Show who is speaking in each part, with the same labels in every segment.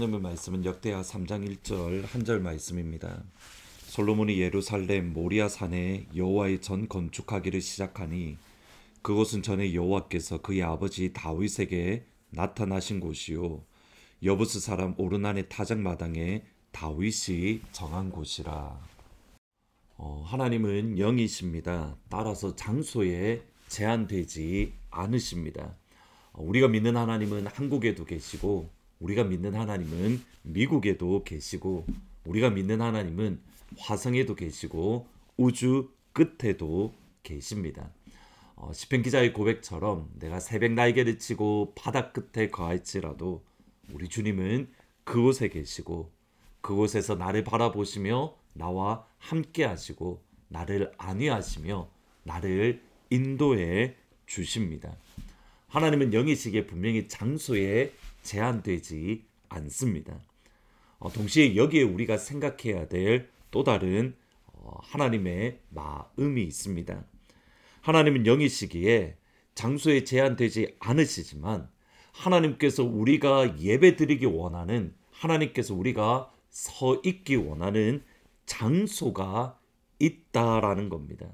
Speaker 1: 오늘 말씀은 역대하 3장 1절 한 절 말씀입니다. 솔로몬이 예루살렘 모리아 산에 여호와의 전 건축하기를 시작하니 그곳은 전에 여호와께서 그의 아버지 다윗에게 나타나신 곳이요 여부스 사람 오르난의 타작마당에 다윗이 정한 곳이라. 하나님은 영이십니다. 따라서 장소에 제한되지 않으십니다. 우리가 믿는 하나님은 한국에도 계시고, 우리가 믿는 하나님은 미국에도 계시고, 우리가 믿는 하나님은 화성에도 계시고 우주 끝에도 계십니다. 시편 기자의 고백처럼 내가 새벽 날개를 치고 바다 끝에 거할지라도 우리 주님은 그곳에 계시고 그곳에서 나를 바라보시며 나와 함께 하시고 나를 안위하시며 나를 인도해 주십니다. 하나님은 영이시기에 분명히 장소에 제한되지 않습니다. 동시에 여기에 우리가 생각해야 될 또 다른 하나님의 마음이 있습니다. 하나님은 영이시기에 장소에 제한되지 않으시지만 하나님께서 우리가 예배드리기 원하는, 하나님께서 우리가 서 있기 원하는 장소가 있다라는 겁니다.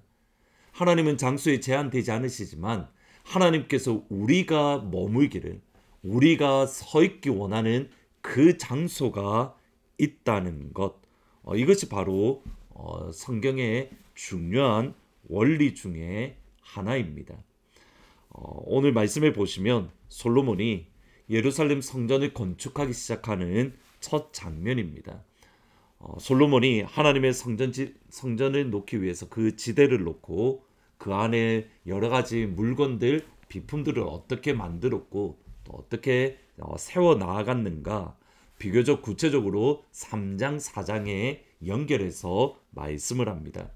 Speaker 1: 하나님은 장소에 제한되지 않으시지만 하나님께서 우리가 머물기를, 우리가 서 있기 원하는 그 장소가 있다는 것, 이것이 바로 성경의 중요한 원리 중에 하나입니다. 오늘 말씀에 보시면 솔로몬이 예루살렘 성전을 건축하기 시작하는 첫 장면입니다. 솔로몬이 하나님의 성전을 놓기 위해서 그 지대를 놓고 그 안에 여러 가지 물건들, 비품들을 어떻게 만들었고 또 어떻게 세워 나아갔는가, 비교적 구체적으로 3장 4장에 연결해서 말씀을 합니다.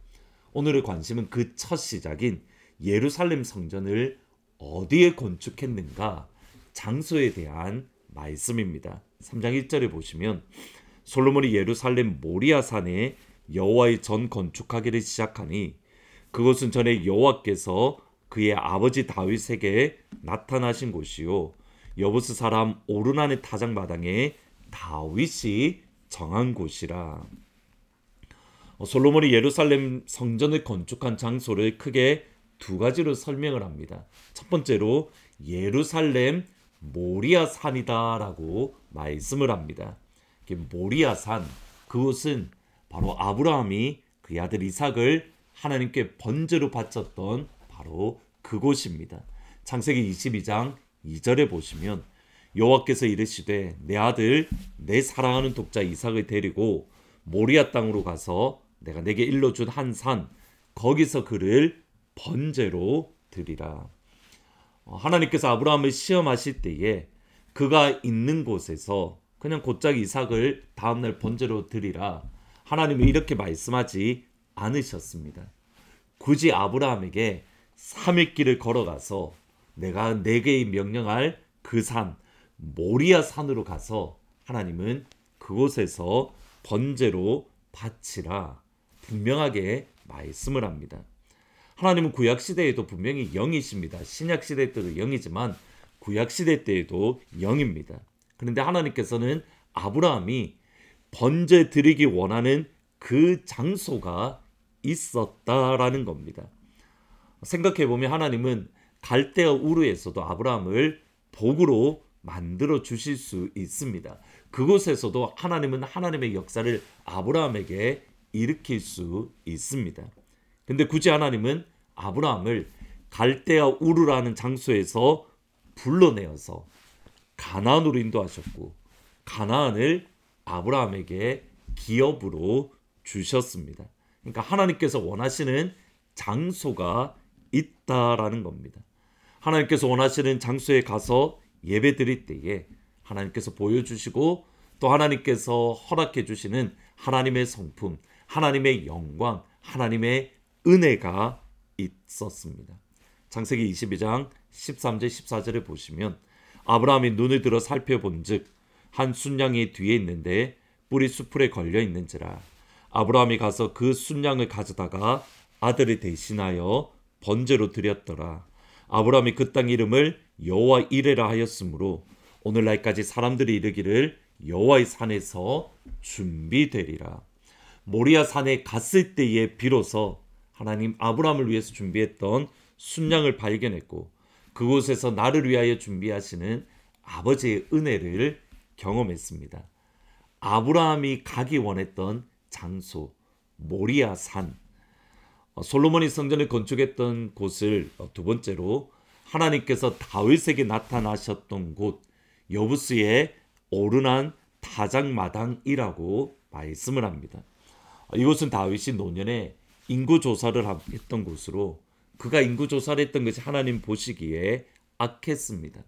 Speaker 1: 오늘의 관심은 그 첫 시작인 예루살렘 성전을 어디에 건축했는가, 장소에 대한 말씀입니다. 3장 1절에 보시면 솔로몬이 예루살렘 모리아 산에 여호와의 전 건축하기를 시작하니 그곳은 전에 여호와께서 그의 아버지 다윗에게 나타나신 곳이요 여부스 사람 오르난의 타작마당에 다윗이 정한 곳이라. 솔로몬이 예루살렘 성전을 건축한 장소를 크게 두 가지로 설명을 합니다. 첫 번째로 예루살렘 모리아 산이다라고 말씀을 합니다. 모리아 산, 그곳은 바로 아브라함이 그의 아들 이삭을 하나님께 번제로 바쳤던 바로 그곳입니다. 창세기 22장 2절에 보시면 여호와께서 이르시되 내 아들 내 사랑하는 독자 이삭을 데리고 모리아 땅으로 가서 내가 내게 일러준 한 산 거기서 그를 번제로 드리라. 하나님께서 아브라함을 시험하실 때에 그가 있는 곳에서 그냥 곧장 이삭을 다음날 번제로 드리라, 하나님은 이렇게 말씀하지 않으셨습니다. 굳이 아브라함에게 3일 길을 걸어가서 내가 내게 명령할 그 산 모리아 산으로 가서 하나님은 그곳에서 번제로 바치라 분명하게 말씀을 합니다. 하나님은 구약시대에도 분명히 영이십니다. 신약시대 때도 영이지만 구약시대 때에도 영입니다. 그런데 하나님께서는 아브라함이 번제 드리기 원하는 그 장소가 있었다라는 겁니다. 생각해보면 하나님은 갈대아 우르에서도 아브라함을 복으로 만들어 주실 수 있습니다. 그곳에서도 하나님은 하나님의 역사를 아브라함에게 일으킬 수 있습니다. 근데 굳이 하나님은 아브라함을 갈대아 우르라는 장소에서 불러내어서 가나안으로 인도하셨고 가나안을 아브라함에게 기업으로 주셨습니다. 그러니까 하나님께서 원하시는 장소가 있다라는 겁니다. 하나님께서 원하시는 장소에 가서 예배 드릴 때에 하나님께서 보여주시고 또 하나님께서 허락해 주시는 하나님의 성품, 하나님의 영광, 하나님의 은혜가 있었습니다. 창세기 22장 13절 14절에 보시면 아브라함이 눈을 들어 살펴본즉 한 순양이 뒤에 있는데 뿔이 수풀에 걸려 있는지라. 아브라함이 가서 그 순양을 가져다가 아들을 대신하여 번제로 드렸더라. 아브라함이 그 땅 이름을 여호와 이레라 하였으므로 오늘날까지 사람들이 이르기를 여호와의 산에서 준비되리라. 모리아 산에 갔을 때에 비로소 하나님 아브라함을 위해서 준비했던 순양을 발견했고 그곳에서 나를 위하여 준비하시는 아버지의 은혜를 경험했습니다. 아브라함이 가기 원했던 장소 모리아 산, 솔로몬이 성전을 건축했던 곳을 두 번째로 하나님께서 다윗에게 나타나셨던 곳 여부스의 오르난 타작마당이라고 말씀을 합니다. 이곳은 다윗이 노년에 인구조사를 했던 곳으로 그가 인구조사를 했던 것이 하나님 보시기에 악했습니다.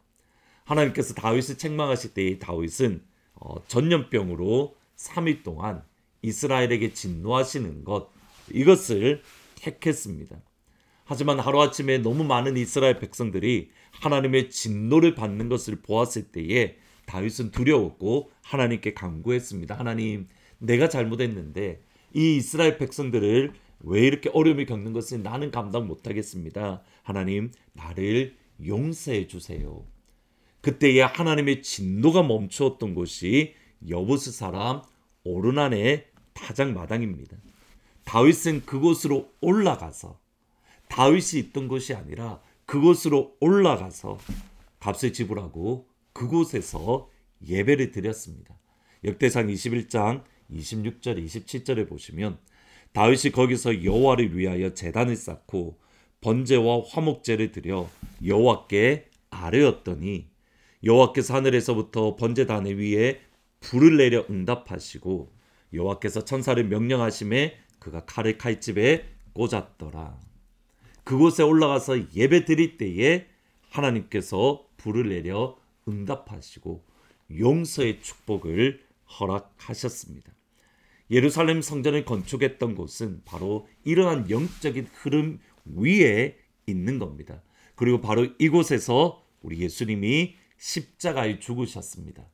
Speaker 1: 하나님께서 다윗을 책망하실 때에 다윗은 전염병으로 3일 동안 이스라엘에게 진노하시는 것 이것을 택했습니다. 하지만 하루아침에 너무 많은 이스라엘 백성들이 하나님의 진노를 받는 것을 보았을 때에 다윗은 두려웠고 하나님께 간구했습니다. 하나님, 내가 잘못했는데 이 이스라엘 백성들을 왜 이렇게 어려움을 겪는 것을 나는 감당 못하겠습니다. 하나님, 나를 용서해 주세요. 그때에 하나님의 진노가 멈추었던 곳이 여부스 사람 오르난의 타작마당입니다. 다윗은 그곳으로 올라가서 다윗이 있던 곳이 아니라 그곳으로 올라가서 값을 지불하고 그곳에서 예배를 드렸습니다. 역대상 21장 26절 27절에 보시면 다윗이 거기서 여호와를 위하여 제단을 쌓고 번제와 화목제를 드려 여호와께 아뢰었더니 여호와께서 하늘에서부터 번제단 위에 불을 내려 응답하시고 여호와께서 천사를 명령하심에 그가 칼을 칼집에 꽂았더라. 그곳에 올라가서 예배 드릴 때에 하나님께서 불을 내려 응답하시고 용서의 축복을 허락하셨습니다. 예루살렘 성전을 건축했던 곳은 바로 이러한 영적인 흐름 위에 있는 겁니다. 그리고 바로 이곳에서 우리 예수님이 십자가에 죽으셨습니다.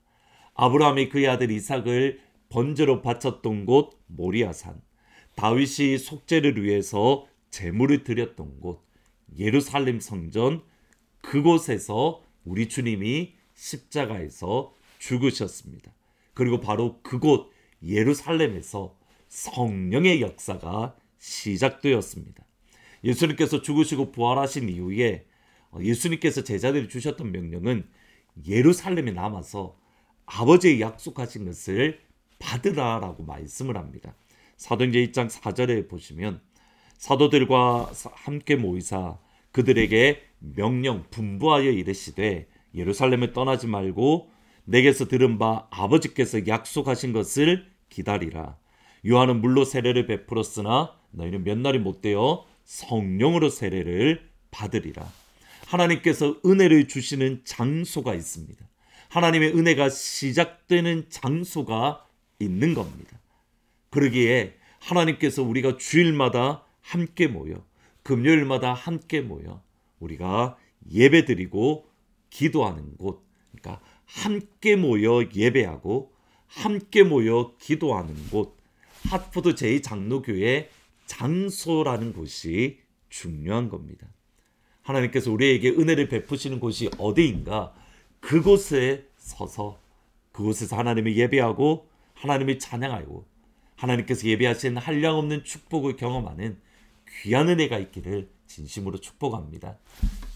Speaker 1: 아브라함이 그의 아들 이삭을 번제로 바쳤던 곳 모리아산, 다윗이 속죄를 위해서 제물을 드렸던 곳 예루살렘 성전, 그곳에서 우리 주님이 십자가에서 죽으셨습니다. 그리고 바로 그곳 예루살렘에서 성령의 역사가 시작되었습니다. 예수님께서 죽으시고 부활하신 이후에 예수님께서 제자들이 주셨던 명령은 예루살렘에 남아서 아버지의 약속하신 것을 받으라라고 말씀을 합니다. 사도행전 1장 4절에 보시면 사도들과 함께 모이사 그들에게 명령 분부하여 이르시되 예루살렘을 떠나지 말고 내게서 들은 바 아버지께서 약속하신 것을 기다리라. 요한은 물로 세례를 베풀었으나 너희는 몇 날이 못되어 성령으로 세례를 받으리라. 하나님께서 은혜를 주시는 장소가 있습니다. 하나님의 은혜가 시작되는 장소가 있는 겁니다. 그러기에 하나님께서 우리가 주일마다 함께 모여 금요일마다 함께 모여 우리가 예배드리고 기도하는 곳, 그러니까 함께 모여 예배하고 함께 모여 기도하는 곳, 하트포드 제2장로교회 장소라는 곳이 중요한 겁니다. 하나님께서 우리에게 은혜를 베푸시는 곳이 어디인가? 그곳에 서서 그곳에서 하나님을 예배하고 하나님을 찬양하고 하나님께서 예배하신 한량없는 축복을 경험하는 귀한 은혜가 있기를 진심으로 축복합니다.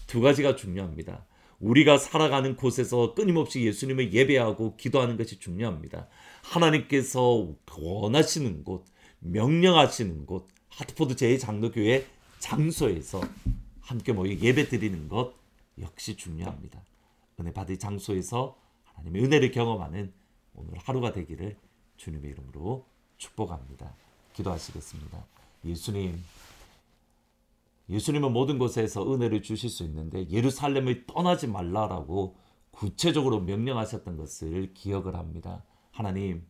Speaker 1: 두 가지가 중요합니다. 우리가 살아가는 곳에서 끊임없이 예수님을 예배하고 기도하는 것이 중요합니다. 하나님께서 원하시는 곳, 명령하시는 곳, 하트포드 제2장로교회 장소에서 함께 모여 예배 드리는 것 역시 중요합니다. 은혜 받을 장소에서 하나님의 은혜를 경험하는 오늘 하루가 되기를 주님의 이름으로 축복합니다. 기도하시겠습니다. 예수님은 모든 곳에서 은혜를 주실 수 있는데 예루살렘을 떠나지 말라라고 구체적으로 명령하셨던 것을 기억을 합니다. 하나님,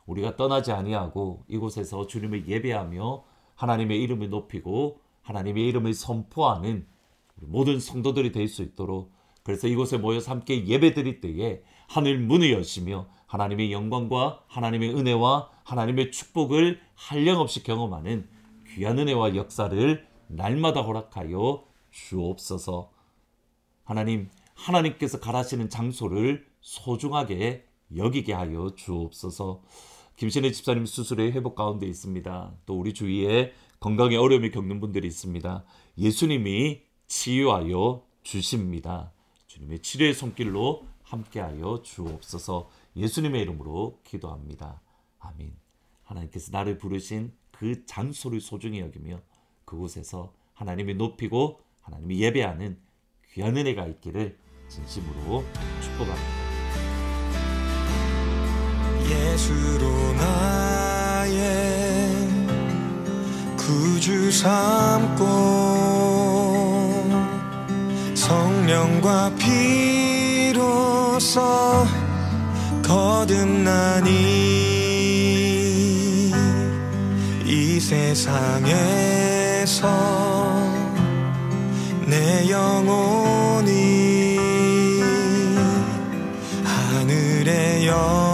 Speaker 1: 우리가 떠나지 아니하고 이곳에서 주님을 예배하며 하나님의 이름을 높이고 하나님의 이름을 선포하는 모든 성도들이 될 수 있도록, 그래서 이곳에 모여서 함께 예배드릴 때에 하늘 문을 여시며 하나님의 영광과 하나님의 은혜와 하나님의 축복을 한량없이 경험하는 귀한 은혜와 역사를 날마다 허락하여 주옵소서. 하나님, 하나님께서 가라시는 장소를 소중하게 여기게 하여 주옵소서. 김신혜 집사님 수술의 회복 가운데 있습니다. 또 우리 주위에 건강에 어려움을 겪는 분들이 있습니다. 예수님이 치유하여 주십니다. 주님의 치료의 손길로 함께하여 주옵소서. 예수님의 이름으로 기도합니다. 아멘. 하나님께서 나를 부르신 그 장소를 소중히 여기며 그곳에서 하나님이 높이고 하나님이 예배하는 귀한 은혜가 있기를 진심으로 축복합니다.
Speaker 2: 예수로 나의 구주 삼고 성령과 피로써 거듭나니 이 세상에서 내 영혼이 하늘의 영